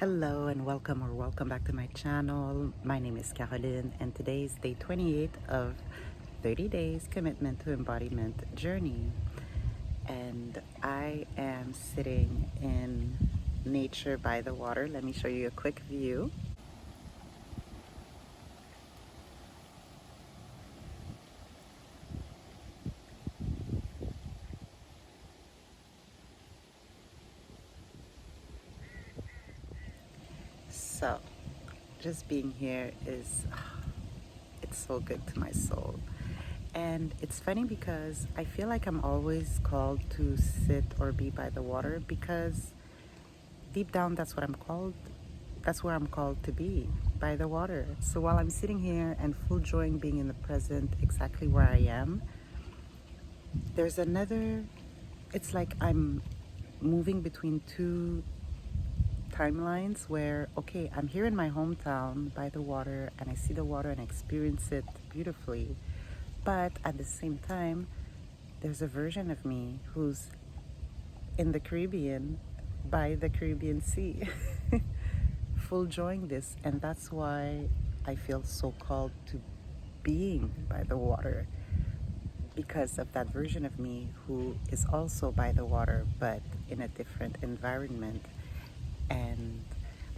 Hello and welcome back to my channel. My name is Caroline and today is day 28 of 30 days commitment to embodiment journey. And I am sitting in nature by the water. Let me show you a quick view. So just being here is it's so good to my soul. And it's funny because I feel like I'm always called to sit or be by the water because deep down that's what I'm called. That's where I'm called to be, by the water. So while I'm sitting here and full enjoying being in the present, exactly where I am, there's another, it's like I'm moving between two timelines where, okay, I'm here in my hometown by the water and I see the water and experience it beautifully. But at the same time, there's a version of me who's in the Caribbean by the Caribbean Sea, full enjoying this. And that's why I feel so called to being by the water, because of that version of me who is also by the water but in a different environment. And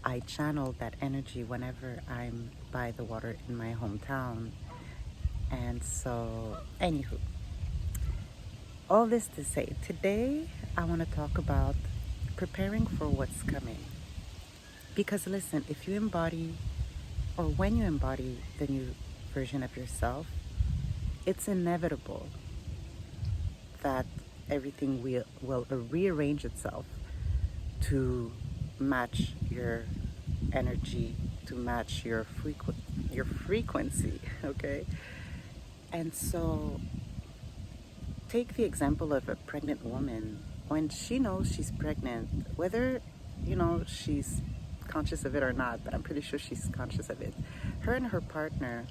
I channel that energy whenever I'm by the water in my hometown. And so, anywho, all this to say, today I want to talk about preparing for what's coming. Because listen, if you embody, or when you embody the new version of yourself, it's inevitable that everything will rearrange itself to match your energy, to match your frequency, okay? And so take the example of a pregnant woman. When she knows she's pregnant, whether she's conscious of it or not, but I'm pretty sure she's conscious of it, her and her partner,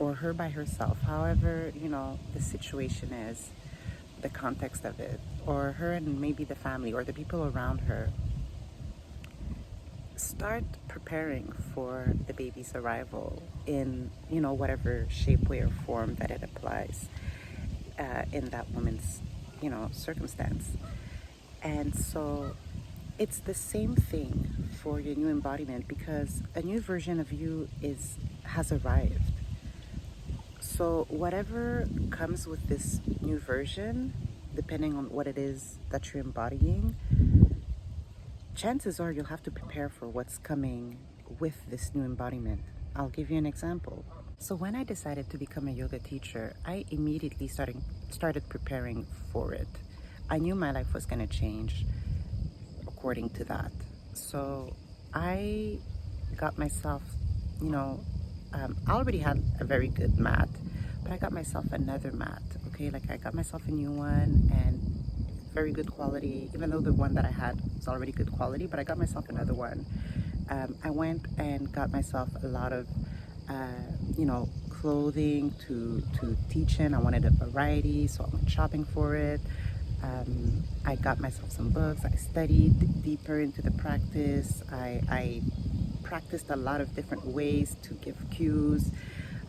or her by herself, however the situation is, the context of it, or her and maybe the family or the people around her, start preparing for the baby's arrival in whatever shape, way, or form that it applies in that woman's circumstance. And so it's the same thing for your new embodiment, because a new version of you has arrived. So whatever comes with this new version, depending on what it is that you're embodying, chances are you'll have to prepare for what's coming with this new embodiment. I'll give you an example. So when I decided to become a yoga teacher, I immediately started preparing for it. I knew my life was going to change according to that. So I got myself, I already had a very good mat, but I got myself another mat, okay? Like I got myself a new one, and very good quality, even though the one that I had was already good quality, but I got myself another one. I went and got myself a lot of, clothing to teach in. I wanted a variety, so I went shopping for it. I got myself some books. I studied deeper into the practice. I practiced a lot of different ways to give cues.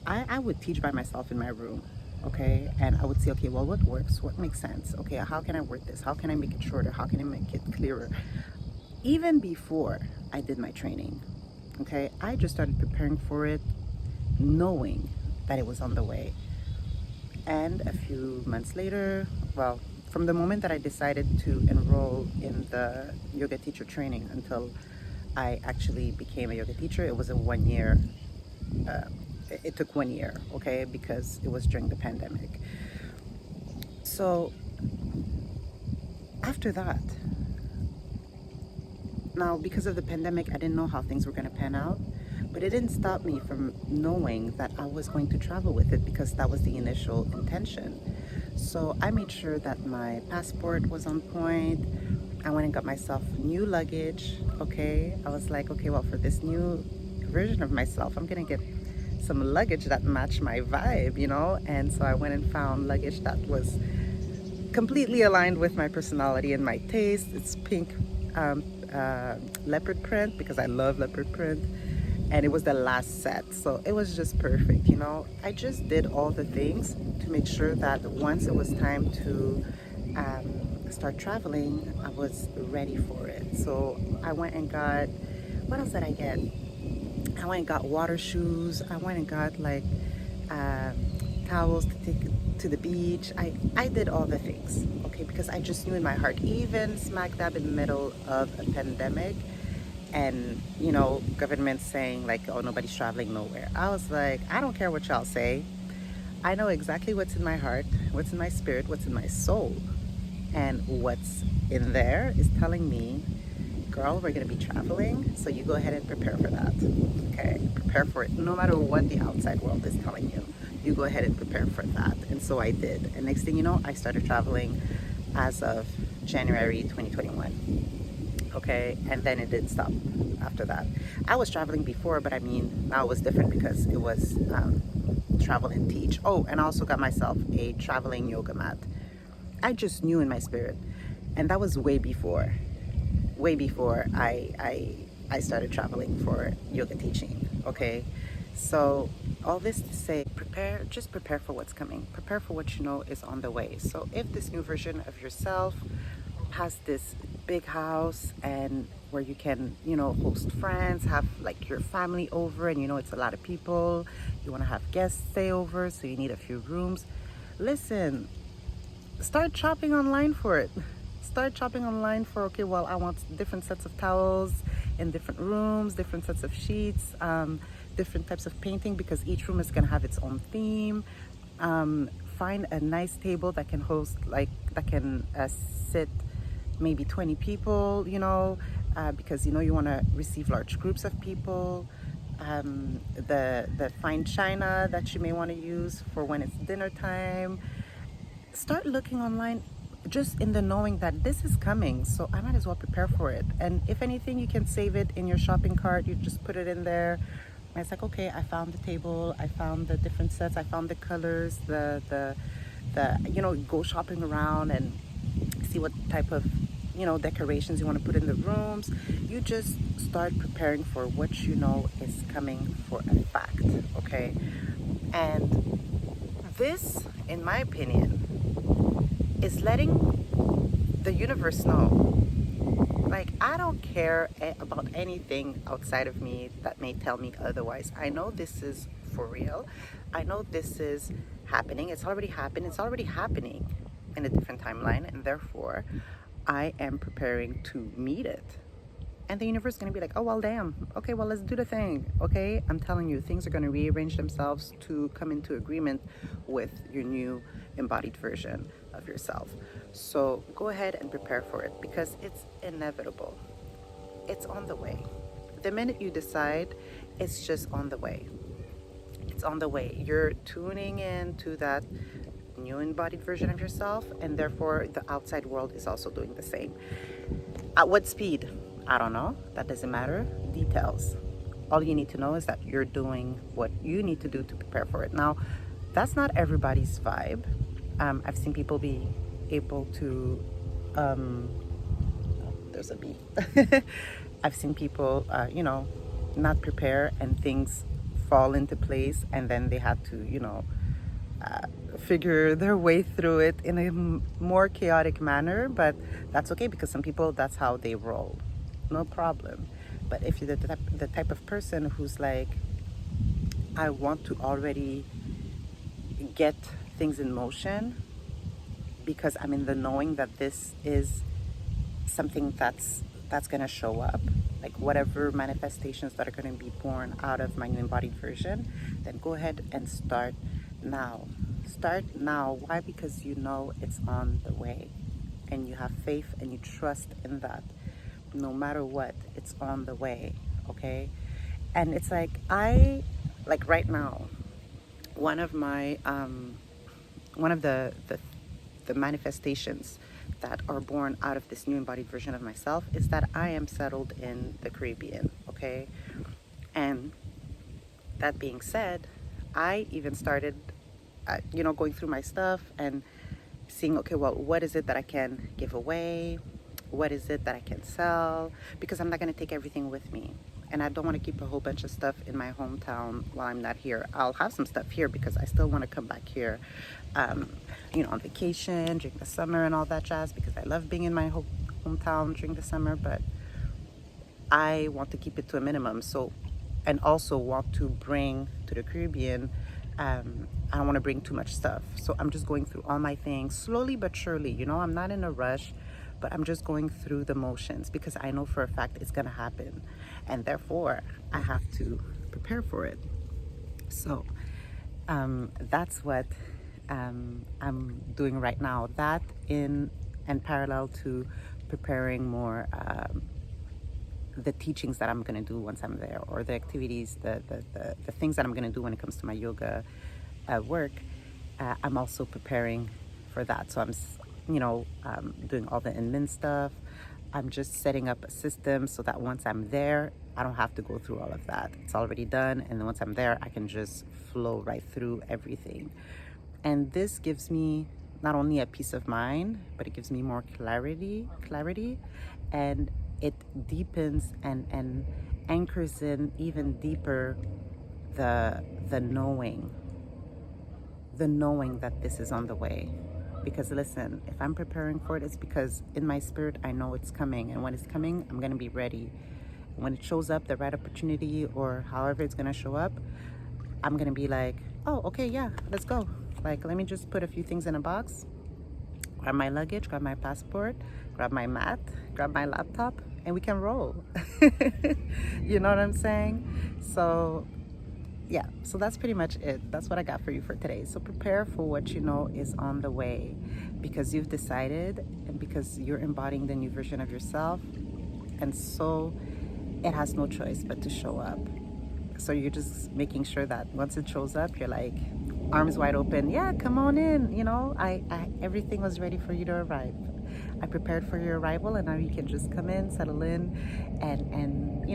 I would teach by myself in my room, okay? And I would say, okay, well, what works? What makes sense? Okay, how can I word this? How can I make it shorter? How can I make it clearer? Even before I did my training, okay? I just started preparing for it, knowing that it was on the way. And a few months later, well, from the moment that I decided to enroll in the yoga teacher training until I actually became a yoga teacher, it was a 1 year, it took 1 year, okay, because it was during the pandemic. So after that, now because of the pandemic, I didn't know how things were going to pan out, but it didn't stop me from knowing that I was going to travel with it, because that was the initial intention. So I made sure that my passport was on point. I went and got myself new luggage, okay? I was like, okay, well, for this new version of myself, I'm gonna get some luggage that matched my vibe, And so I went and found luggage that was completely aligned with my personality and my taste. It's pink leopard print because I love leopard print, and it was the last set, so it was just perfect. You know, I just did all the things to make sure that once it was time to start traveling, I was ready for it. So I went and got, what else did I get? I went and got water shoes. I went and got like uh, towels to take to the beach. I did all the things, okay, because I just knew in my heart, even smack dab in the middle of a pandemic, and you know, government saying like, oh, nobody's traveling nowhere. I was like, I don't care what y'all say. I know exactly what's in my heart, what's in my spirit, what's in my soul, and what's in there is telling me, girl, we're going to be traveling, so you go ahead and prepare for that. Okay, prepare for it. No matter what the outside world is telling you, you go ahead and prepare for that. And so I did. And next thing you know, I started traveling as of January 2021. Okay, and then it did stop after that. I was traveling before, but I mean, now it was different because it was travel and teach. Oh, and I also got myself a traveling yoga mat. I just knew in my spirit, and that was way before I started traveling for yoga teaching. Okay, so all this to say, just prepare for what's coming. Prepare for what you know is on the way. So if this new version of yourself has this big house and where you can, you know, host friends, have like your family over, and you know it's a lot of people, you want to have guests stay over, so you need a few rooms. Listen, start shopping online for it. Start shopping online for, okay, well, I want different sets of towels in different rooms, different sets of sheets, different types of painting, because each room is going to have its own theme. Find a nice table that can host, like, that can sit maybe 20 people, you know, because, you know, you want to receive large groups of people. The fine china that you may want to use for when it's dinner time. Start looking online, just in the knowing that this is coming, so I might as well prepare for it. And if anything, you can save it in your shopping cart. You just put it in there. And it's like, okay, I found the table, I found the different sets, I found the colors, the you know, go shopping around and see what type of, you know, decorations you want to put in the rooms. You just start preparing for what you know is coming for a fact, okay? And this, in my opinion, is letting the universe know, like, I don't care about anything outside of me that may tell me otherwise. I know this is for real. I know this is happening. It's already happened. It's already happening in a different timeline, and therefore I am preparing to meet it. And the universe is going to be like, oh, well, damn. Okay, well, let's do the thing. Okay, I'm telling you, things are going to rearrange themselves to come into agreement with your new embodied version of yourself. So go ahead and prepare for it, because it's inevitable. It's on the way. The minute you decide, it's just on the way. It's on the way. You're tuning in to that new embodied version of yourself, and therefore the outside world is also doing the same. At what speed? I don't know. That doesn't matter. Details. All you need to know is that you're doing what you need to do to prepare for it. Now, that's not everybody's vibe. I've seen people be able to, there's a bee. I've seen people, you know, not prepare and things fall into place, and then they have to, you know, figure their way through it in a more chaotic manner. But that's okay, because some people, that's how they roll. No problem. But if you're the type of person who's like, I want to already get things in motion because I'm in the knowing that this is something that's going to show up, like whatever manifestations that are going to be born out of my new embodied version, then go ahead and start now. Start now. Why? Because you know it's on the way, and you have faith and you trust in that. No matter what, it's on the way, okay? And it's like, like right now, one of my one of the manifestations that are born out of this new embodied version of myself is that I am settled in the Caribbean, okay? And that being said, I even started you know, going through my stuff and seeing, okay, well, what is it that I can give away? what is it that I can sell, because I'm not going to take everything with me. And I don't want to keep a whole bunch of stuff in my hometown while I'm not here. I'll have some stuff here because I still want to come back here, on vacation during the summer and all that jazz, because I love being in my hometown during the summer, but I want to keep it to a minimum. So, and also want to bring to the Caribbean, I don't want to bring too much stuff. So I'm just going through all my things slowly but surely. I'm not in a rush, but I'm just going through the motions because I know for a fact it's going to happen. And therefore, I have to prepare for it. So that's what I'm doing right now. That in and parallel to preparing more the teachings that I'm going to do once I'm there, or the activities, the things that I'm going to do when it comes to my yoga work. I'm also preparing for that. So I'm, doing all the admin stuff. I'm just setting up a system so that once I'm there, I don't have to go through all of that. It's already done. And then once I'm there, I can just flow right through everything. And this gives me not only a peace of mind, but it gives me more clarity, and it deepens and anchors in even deeper the knowing that this is on the way. Because listen, if I'm preparing for it, it's because in my spirit I know it's coming, and when it's coming, I'm going to be ready. When it shows up, the right opportunity or however it's going to show up, I'm going to be like, oh, okay, yeah, let's go. Like, let me just put a few things in a box, grab my luggage, grab my passport, grab my mat, grab my laptop, and we can roll. You know what I'm saying? So yeah, so that's pretty much it. That's what I got for you for today. So prepare for what you know is on the way, because you've decided, and because you're embodying the new version of yourself, and so it has no choice but to show up. So you're just making sure that once it shows up, you're like arms wide open. Yeah, come on in. I everything was ready for you to arrive. I prepared for your arrival, and now you can just come in, settle in, and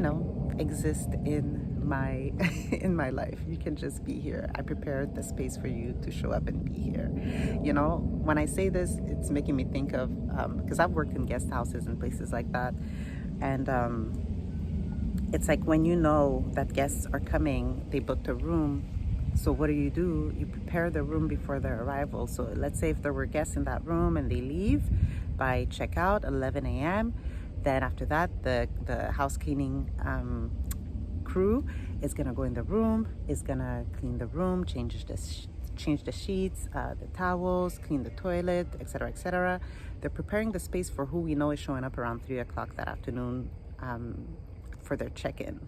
exist in my in my life. You can just be here. I prepared the space for you to show up and be here. When I say this, it's making me think of because I've worked in guest houses and places like that, and it's like when you know that guests are coming, they booked a room. So what do? You prepare the room before their arrival. So let's say if there were guests in that room and they leave by checkout 11 a.m., then after that, the house cleaning crew is gonna go in the room, is gonna clean the room, change the sheets, the towels, clean the toilet, etc., etc. They're preparing the space for who we know is showing up around 3 o'clock that afternoon for their check-in.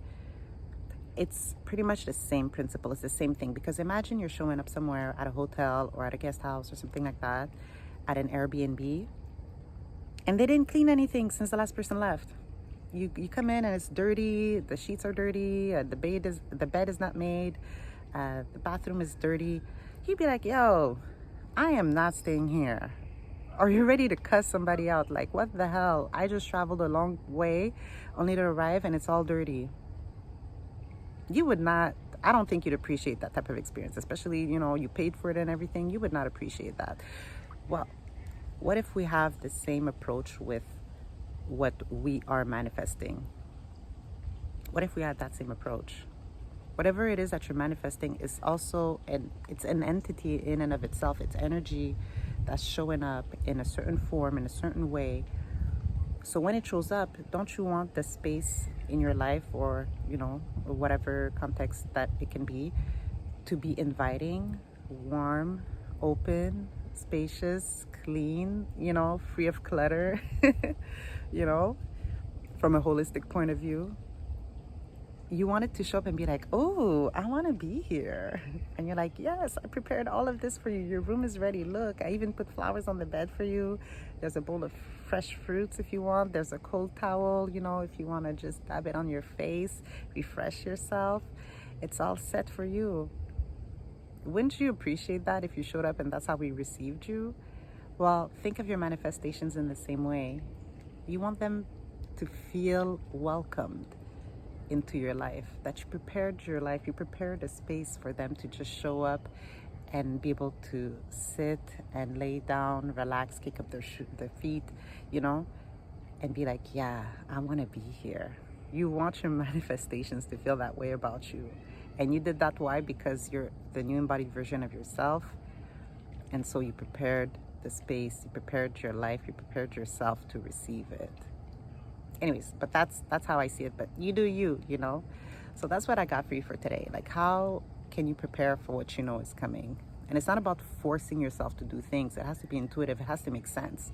It's pretty much the same principle. It's the same thing, because imagine you're showing up somewhere at a hotel or at a guest house or something like that, at an Airbnb, and they didn't clean anything since the last person left. You come in and it's dirty, the sheets are dirty, the bed is not made, the bathroom is dirty. You'd be like, yo, I am not staying here. Or you're ready to cuss somebody out, like, what the hell? I just traveled a long way only to arrive and it's all dirty. You would not, I don't think you'd appreciate that type of experience, especially, you paid for it and everything. You would not appreciate that. Well, what if we have the same approach with what we are manifesting? What if we had that same approach? Whatever it is that you're manifesting is also, it's an entity in and of itself. It's energy that's showing up in a certain form, in a certain way. So when it shows up, don't you want the space in your life, or whatever context that it can be, to be inviting, warm, open, spacious, clean, free of clutter, from a holistic point of view? You want it to show up and be like, oh, I want to be here. And you're like, yes, I prepared all of this for you. Your room is ready. Look, I even put flowers on the bed for you. There's a bowl of fresh fruits if you want. There's a cold towel, if you want to just dab it on your face, refresh yourself. It's all set for you. Wouldn't you appreciate that if you showed up and that's how we received you? Well, think of your manifestations in the same way. You want them to feel welcomed into your life, that you prepared your life, you prepared a space for them to just show up and be able to sit and lay down, relax, kick up their feet, and be like, yeah, I want to be here. You want your manifestations to feel that way about you. And you did that. Why? Because you're the new embodied version of yourself. And so you prepared the space, you prepared your life, you prepared yourself to receive it. Anyways, but that's how I see it. But you do you, you know? So that's what I got for you for today. Like, how can you prepare for what you know is coming? And it's not about forcing yourself to do things. It has to be intuitive. It has to make sense.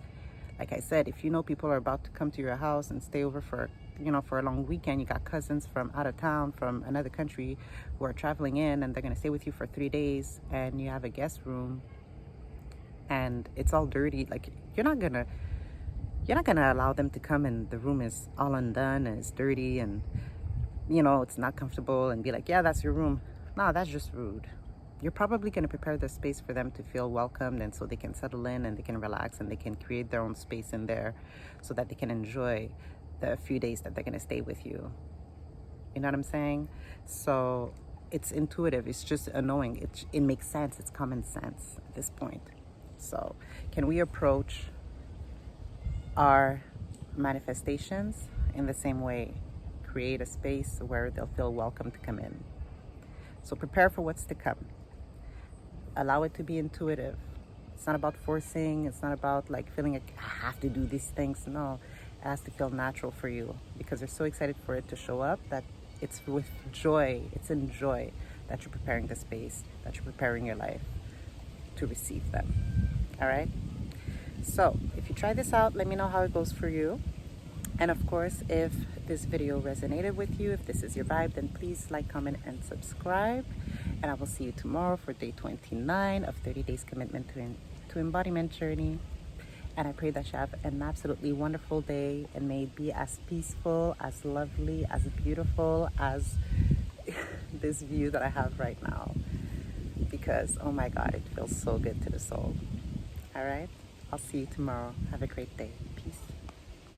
Like I said, if you know people are about to come to your house and stay over for, for a long weekend, you got cousins from out of town, from another country who are traveling in, and they're going to stay with you for 3 days, and you have a guest room and it's all dirty. Like, you're not gonna allow them to come and the room is all undone and it's dirty and it's not comfortable and be like, yeah, that's your room. No, that's just rude. You're probably going to prepare the space for them to feel welcomed, and so they can settle in and they can relax and they can create their own space in there so that they can enjoy the few days that they're going to stay with you. You know what I'm saying? So it's intuitive. It's just a knowing. It makes sense. It's common sense at this point. So can we approach our manifestations in the same way? Create a space where they'll feel welcome to come in. So prepare for what's to come. Allow it to be intuitive. It's not about forcing. It's not about like feeling like I have to do these things. No, it has to feel natural for you, because you're so excited for it to show up that it's with joy. It's in joy that you're preparing the space, that you're preparing your life to receive them. All right? So if you try this out, let me know how it goes for you. And of course, if this video resonated with you, if this is your vibe, then please like, comment, and subscribe. And I will see you tomorrow for day 29 of 30 days commitment to embodiment journey. And I pray that you have an absolutely wonderful day, and may it be as peaceful, as lovely, as beautiful as this view that I have right now. Because, oh my God, it feels so good to the soul. All right? I'll see you tomorrow. Have a great day. Peace.